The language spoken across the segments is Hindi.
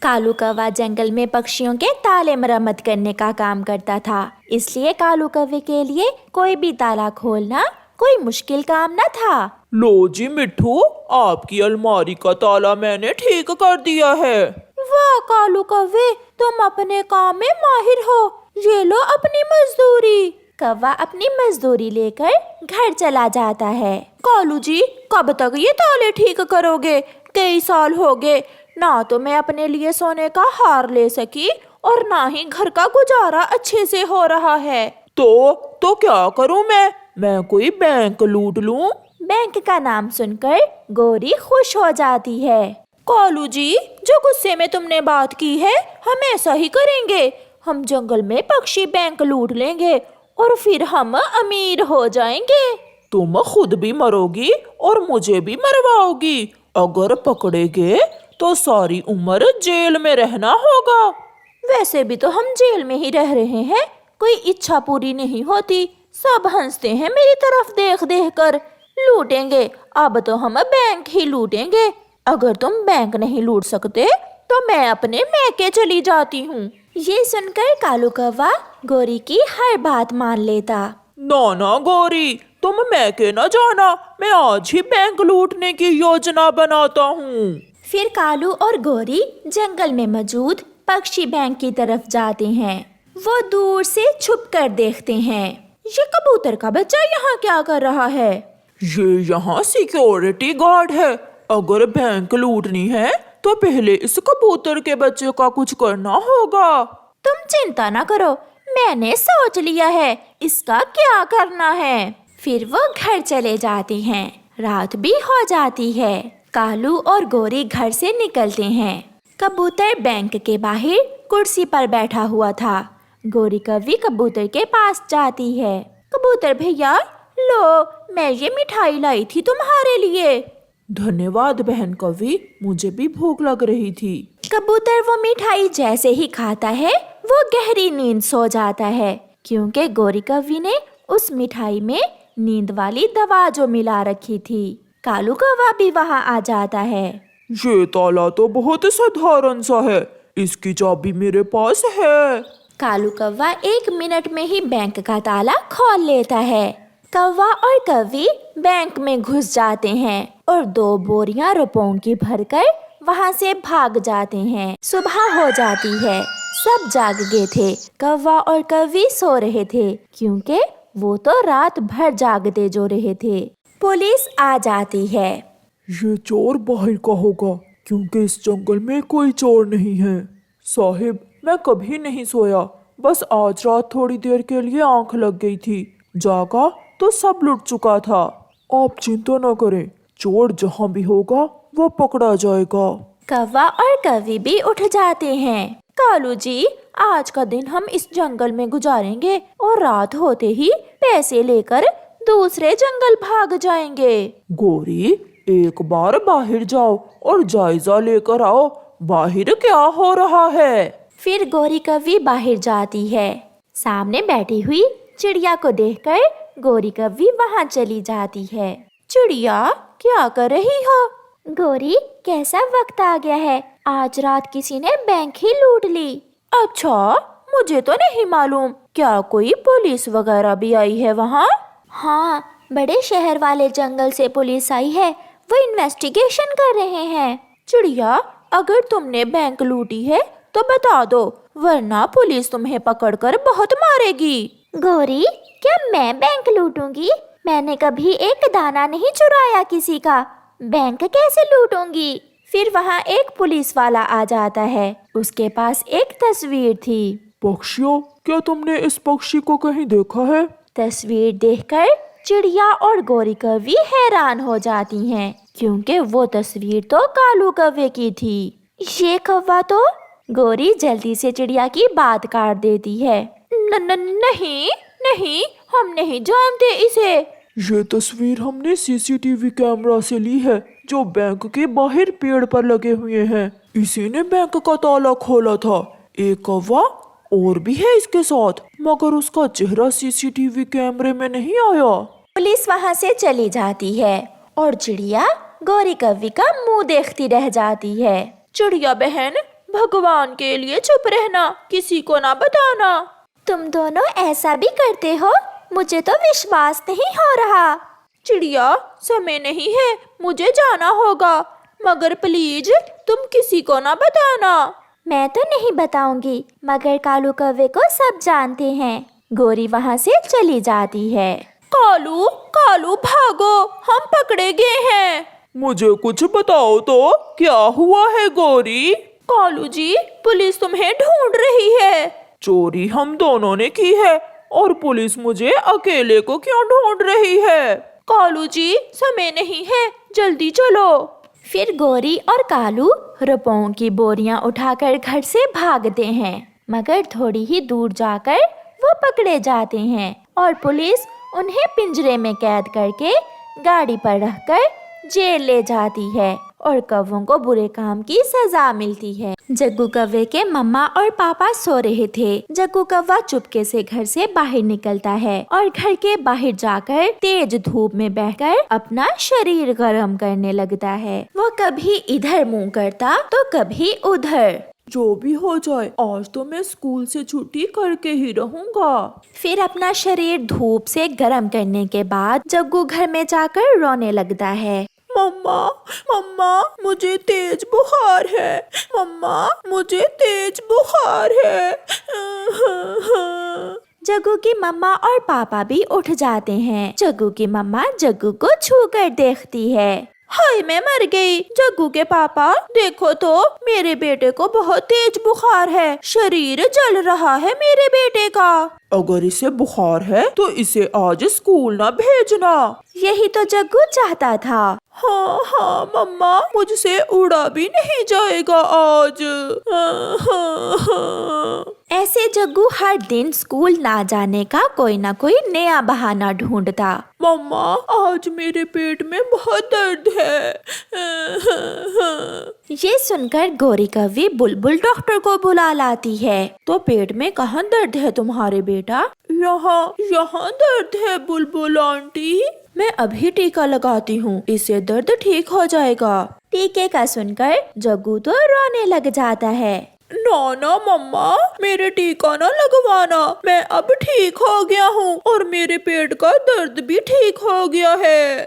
कालू कौवा जंगल में पक्षियों के ताले मरम्मत करने का काम करता था, इसलिए कालू कौवे के लिए कोई भी ताला खोलना कोई मुश्किल काम न था। लो जी मिट्ठू, आपकी अलमारी का ताला मैंने ठीक कर दिया है। वाह कालू कौवे, तुम अपने काम में माहिर हो, ये लो अपनी मजदूरी। कौवा अपनी मजदूरी लेकर घर चला जाता है। कालू जी, कब तक ये ताले ठीक करोगे? कई साल हो गए, ना तो मैं अपने लिए सोने का हार ले सकी और ना ही घर का गुजारा अच्छे से हो रहा है। तो क्या करूं मैं कोई बैंक लूट लूं? बैंक का नाम सुनकर गोरी खुश हो जाती है। कालू जी, जो गुस्से में तुमने बात की है, हम ऐसा ही करेंगे। हम जंगल में पक्षी बैंक लूट लेंगे और फिर हम अमीर हो जाएंगे। तुम खुद भी मरोगी और मुझे भी मरवाओगी। अगर पकड़े गए तो सारी उम्र जेल में रहना होगा। वैसे भी तो हम जेल में ही रह रहे हैं, कोई इच्छा पूरी नहीं होती। सब हंसते हैं मेरी तरफ देख देख कर। लूटेंगे, अब तो हम बैंक ही लूटेंगे। अगर तुम बैंक नहीं लूट सकते तो मैं अपने मैके चली जाती हूँ। ये सुनकर कालू कौवा गोरी की हर बात मान लेता। ना गौरी, तुम मैके न जाना, मैं आज ही बैंक लूटने की योजना बनाता हूँ। फिर कालू और गोरी जंगल में मौजूद पक्षी बैंक की तरफ जाते हैं। वो दूर से छुप कर देखते हैं। ये कबूतर का बच्चा यहाँ क्या कर रहा है? ये यहाँ सिक्योरिटी गार्ड है। अगर बैंक लूटनी है तो पहले इस कबूतर के बच्चे का कुछ करना होगा। तुम चिंता ना करो, मैंने सोच लिया है इसका क्या करना है। फिर वो घर चले जाते हैं। रात भी हो जाती है। कालू और गोरी घर से निकलते हैं। कबूतर बैंक के बाहर कुर्सी पर बैठा हुआ था। गोरी कौवी कबूतर के पास जाती है। कबूतर भैया, लो, मैं ये मिठाई लाई थी तुम्हारे लिए। धन्यवाद बहन कौवी, मुझे भी भूख लग रही थी। कबूतर वो मिठाई जैसे ही खाता है वो गहरी नींद सो जाता है, क्योंकि गोरी कौवी ने उस मिठाई में नींद वाली दवा जो मिला रखी थी। कालू कौवा भी वहाँ आ जाता है। ये ताला तो बहुत साधारण सा है, इसकी चाबी मेरे पास है। कालू कौवा 1 मिनट में ही बैंक का ताला खोल लेता है। कौवा और कौवी बैंक में घुस जाते हैं और 2 बोरियां रुपयों की भरकर वहाँ से भाग जाते हैं। सुबह हो जाती है। सब जाग गए थे। कौवा और कौवी सो रहे थे, क्योंकि वो तो रात भर जागते जो रहे थे। पुलिस आ जाती है। ये चोर बाहर का होगा, क्योंकि इस जंगल में कोई चोर नहीं है। साहिब, मैं कभी नहीं सोया, बस आज रात थोड़ी देर के लिए आंख लग गई थी। जागा तो सब लुट चुका था। आप चिंता न करें, चोर जहाँ भी होगा वो पकड़ा जाएगा। कौवा और कौवी भी उठ जाते हैं। कालू जी, आज का दिन हम इस जंगल में गुजारेंगे और रात होते ही पैसे लेकर दूसरे जंगल भाग जाएंगे। गोरी, एक बार बाहर जाओ और जायजा लेकर आओ, बाहर क्या हो रहा है। फिर गोरी कौवी बाहर जाती है। सामने बैठी हुई चिड़िया को देखकर गोरी कौवी वहाँ चली जाती है। चिड़िया, क्या कर रही हो? गोरी, कैसा वक्त आ गया है, आज रात किसी ने बैंक ही लूट ली। अच्छा, मुझे तो नहीं मालूम, क्या कोई पुलिस वगैरह भी आई है वहाँ? हाँ, बड़े शहर वाले जंगल से पुलिस आई है, वो इन्वेस्टिगेशन कर रहे हैं। चिड़िया, अगर तुमने बैंक लूटी है तो बता दो, वरना पुलिस तुम्हें पकड़कर बहुत मारेगी। गोरी, क्या मैं बैंक लूटूंगी? मैंने कभी एक दाना नहीं चुराया किसी का, बैंक कैसे लूटूंगी? फिर वहाँ एक पुलिस वाला आ जाता है। उसके पास एक तस्वीर थी। पक्षियों, क्या तुमने इस पक्षी को कहीं देखा है? तस्वीर देखकर चिड़िया और गोरी कौवी हैरान हो जाती हैं, क्योंकि वो तस्वीर तो कालू कौवे की थी। ये कौवा तो। गोरी जल्दी से चिड़िया की बात काट देती है। नहीं नहीं, हम नहीं जानते इसे। ये तस्वीर हमने सीसीटीवी कैमरा से ली है, जो बैंक के बाहर पेड़ पर लगे हुए हैं। इसी ने बैंक का ताला खोला था। एक कौवा और भी है इसके साथ, मगर उसका चेहरा सीसीटीवी कैमरे में नहीं आया। पुलिस वहाँ से चली जाती है और चिड़िया गोरी कौवी का मुंह देखती रह जाती है। चिड़िया बहन, भगवान के लिए चुप रहना, किसी को ना बताना। तुम दोनों ऐसा भी करते हो? मुझे तो विश्वास नहीं हो रहा। चिड़िया, समय नहीं है, मुझे जाना होगा, मगर प्लीज तुम किसी को ना बताना। मैं तो नहीं बताऊंगी, मगर कालू कौवे को सब जानते हैं। गोरी वहाँ से चली जाती है। कालू, कालू भागो, हम पकड़े गए हैं। मुझे कुछ बताओ तो, क्या हुआ है गौरी? कालू जी, पुलिस तुम्हें ढूंढ रही है। चोरी हम दोनों ने की है, और पुलिस मुझे अकेले को क्यों ढूंढ रही है? कालू जी, समय नहीं है, जल्दी चलो। फिर गोरी और कालू रुपयों की बोरियां उठाकर घर से भागते हैं, मगर थोड़ी ही दूर जाकर वो पकड़े जाते हैं और पुलिस उन्हें पिंजरे में कैद करके गाड़ी पर रखकर जेल ले जाती है और कौवों को बुरे काम की सजा मिलती है। जग्गू कौवे के मम्मा और पापा सो रहे थे। जग्गू कौवा चुपके से घर से बाहर निकलता है और घर के बाहर जाकर तेज धूप में बैठकर अपना शरीर गर्म करने लगता है। वो कभी इधर मुंह करता तो कभी उधर। जो भी हो जाए, आज तो मैं स्कूल से छुट्टी करके ही रहूंगा। फिर अपना शरीर धूप से गर्म करने के बाद जग्गू घर में जाकर रोने लगता है। मम्मा, मम्मा, मुझे तेज बुखार है। मम्मा, मुझे तेज बुखार है। जग्गू की मम्मा और पापा भी उठ जाते हैं। जग्गू की मम्मा जग्गू को छू कर देखती है। हाय, मैं मर गई। जग्गू के पापा, देखो तो, मेरे बेटे को बहुत तेज बुखार है, शरीर जल रहा है मेरे बेटे का। अगर इसे बुखार है तो इसे आज स्कूल ना भेजना। यही तो जग्गू चाहता था। हाँ हाँ मम्मा, मुझसे उड़ा भी नहीं जाएगा आज। ऐसे जग्गू हर दिन स्कूल ना जाने का कोई ना कोई नया बहाना ढूंढता। मम्मा, आज मेरे पेट में बहुत दर्द है। ये सुनकर गोरी कौवी बुलबुल डॉक्टर को बुला लाती है। तो पेट में कहाँ दर्द है तुम्हारे बेटा? यहाँ दर्द है बुलबुल आंटी। मैं अभी टीका लगाती हूँ, इससे दर्द ठीक हो जाएगा। टीके का सुनकर जग्गू तो रोने लग जाता है। ना मम्मा, मेरे टीका ना लगवाना, मैं अब ठीक हो गया हूँ और मेरे पेट का दर्द भी ठीक हो गया है।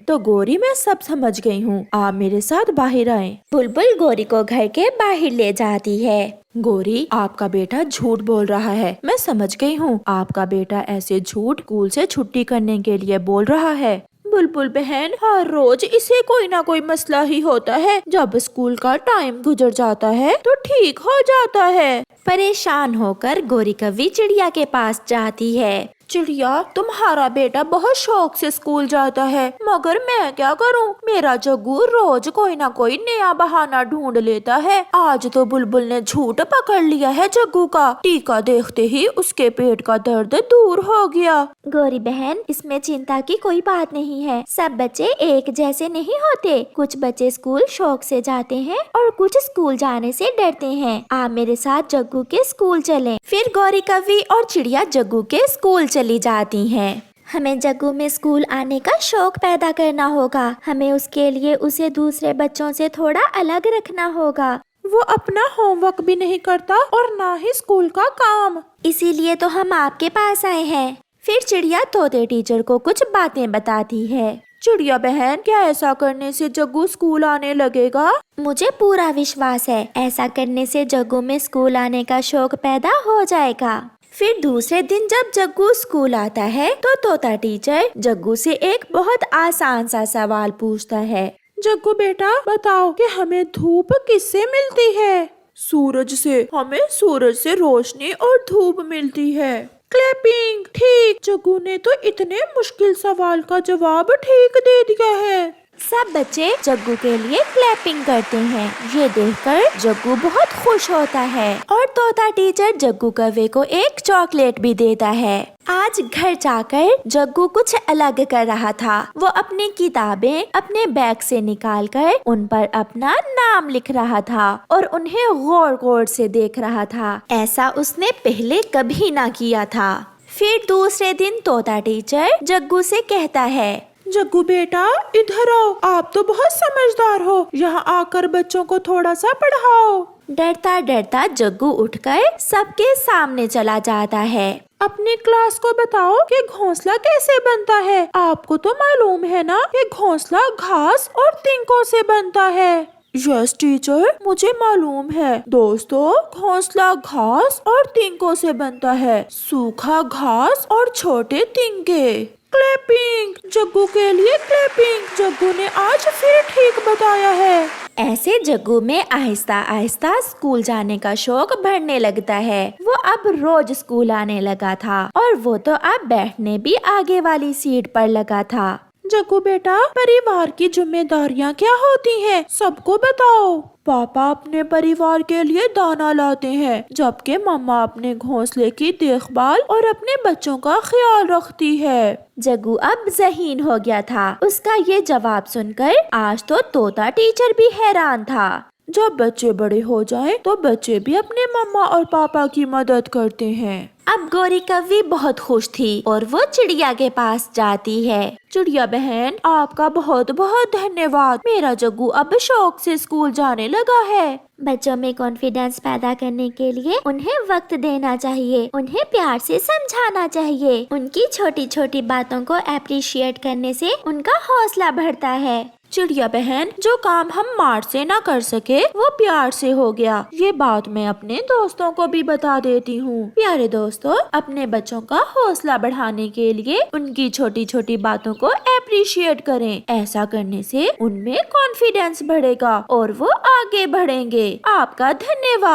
तो गोरी, मैं सब समझ गई हूँ, आप मेरे साथ बाहर आए। बुलबुल गोरी को घर के बाहर ले जाती है। गोरी, आपका बेटा झूठ बोल रहा है। मैं समझ गई हूँ, आपका बेटा ऐसे झूठ स्कूल से छुट्टी करने के लिए बोल रहा है। बुलबुल बहन, हर रोज इसे कोई ना कोई मसला ही होता है। जब स्कूल का टाइम गुजर जाता है तो ठीक हो जाता है। परेशान होकर गोरी कौवी चिड़िया के पास जाती है। चिड़िया, तुम्हारा बेटा बहुत शौक से स्कूल जाता है, मगर मैं क्या करूं? मेरा जग्गू रोज कोई ना कोई नया बहाना ढूंढ लेता है। आज तो बुलबुल ने झूठ पकड़ लिया है जग्गू का। टीका देखते ही उसके पेट का दर्द दूर हो गया। गोरी बहन, इसमें चिंता की कोई बात नहीं है। सब बच्चे एक जैसे नहीं होते। कुछ बच्चे स्कूल शौक से जाते हैं और कुछ स्कूल जाने से डरते हैं। आप मेरे साथ जग्गू के स्कूल चलें। फिर गोरी कौवी और चिड़िया जग्गू के स्कूल चली जाती हैं। हमें जग्गू में स्कूल आने का शौक पैदा करना होगा। हमें उसके लिए उसे दूसरे बच्चों से थोड़ा अलग रखना होगा। वो अपना होमवर्क भी नहीं करता और ना ही स्कूल का काम। इसीलिए तो हम आपके पास आए हैं। फिर चिड़िया तोते टीचर को कुछ बातें बताती है। चिड़िया बहन, क्या ऐसा करने से जग्गू स्कूल आने लगेगा? मुझे पूरा विश्वास है, ऐसा करने से जग्गू में स्कूल आने का शौक पैदा हो जाएगा। फिर दूसरे दिन जब जग्गू स्कूल आता है तो तोता टीचर जग्गू से एक बहुत आसान सा सवाल पूछता है। जग्गू बेटा, बताओ कि हमें धूप किससे मिलती है? सूरज से। हमें सूरज से रोशनी और धूप मिलती है। क्लैपिंग। ठीक, जग्गू ने तो इतने मुश्किल सवाल का जवाब ठीक दे दिया है। सब बच्चे जग्गू के लिए क्लैपिंग करते हैं। ये देखकर जग्गू बहुत खुश होता है और तोता टीचर जग्गू कौवे को एक चॉकलेट भी देता है। आज घर जाकर जग्गू कुछ अलग कर रहा था। वो अपनी किताबें अपने बैग से निकालकर उन पर अपना नाम लिख रहा था और उन्हें गौर गौर से देख रहा था। ऐसा उसने पहले कभी ना किया था। फिर दूसरे दिन तोता टीचर जग्गू से कहता है, जग्गू बेटा, इधर आओ, आप तो बहुत समझदार हो। यहाँ आकर बच्चों को थोड़ा सा पढ़ाओ। डरता डरता जग्गू उठकर सबके सामने चला जाता है। अपनी क्लास को बताओ कि घोंसला कैसे बनता है। आपको तो मालूम है ना कि घोंसला घास और तिनकों से बनता है। यस टीचर, मुझे मालूम है। दोस्तों, घोंसला घास और तिनकों से बनता है, सूखा घास और छोटे तिनके। क्लैपिंग, जग्गू के लिए क्लैपिंग। जग्गू ने आज फिर ठीक बताया है। ऐसे जग्गू में आहिस्ता आहिस्ता स्कूल जाने का शौक बढ़ने लगता है। वो अब रोज स्कूल आने लगा था और वो तो अब बैठने भी आगे वाली सीट पर लगा था। जग्गू बेटा, परिवार की जिम्मेदारियाँ क्या होती हैं? सबको बताओ। पापा अपने परिवार के लिए दाना लाते हैं, जबकि मम्मा अपने घोंसले की देखभाल और अपने बच्चों का ख्याल रखती है। जग्गू अब ज़हीन हो गया था। उसका ये जवाब सुनकर आज तो तोता टीचर भी हैरान था। जब बच्चे बड़े हो जाएं, तो बच्चे भी अपने मम्मा और पापा की मदद करते हैं। अब गौरी कव्वी बहुत खुश थी और वो चिड़िया के पास जाती है। चिड़िया बहन, आपका बहुत बहुत धन्यवाद। मेरा जग्गू अब शौक से स्कूल जाने लगा है। बच्चों में कॉन्फिडेंस पैदा करने के लिए उन्हें वक्त देना चाहिए, उन्हें प्यार से समझाना चाहिए। उनकी छोटी छोटी बातों को अप्रिशिएट करने से उनका हौसला बढ़ता है। चिड़िया बहन, जो काम हम मार से ना कर सके वो प्यार से हो गया। ये बात मैं अपने दोस्तों को भी बता देती हूँ। प्यारे दोस्तों, अपने बच्चों का हौसला बढ़ाने के लिए उनकी छोटी छोटी बातों को अप्रिशिएट करें। ऐसा करने से उनमें कॉन्फिडेंस बढ़ेगा और वो आगे बढ़ेंगे। आपका धन्यवाद।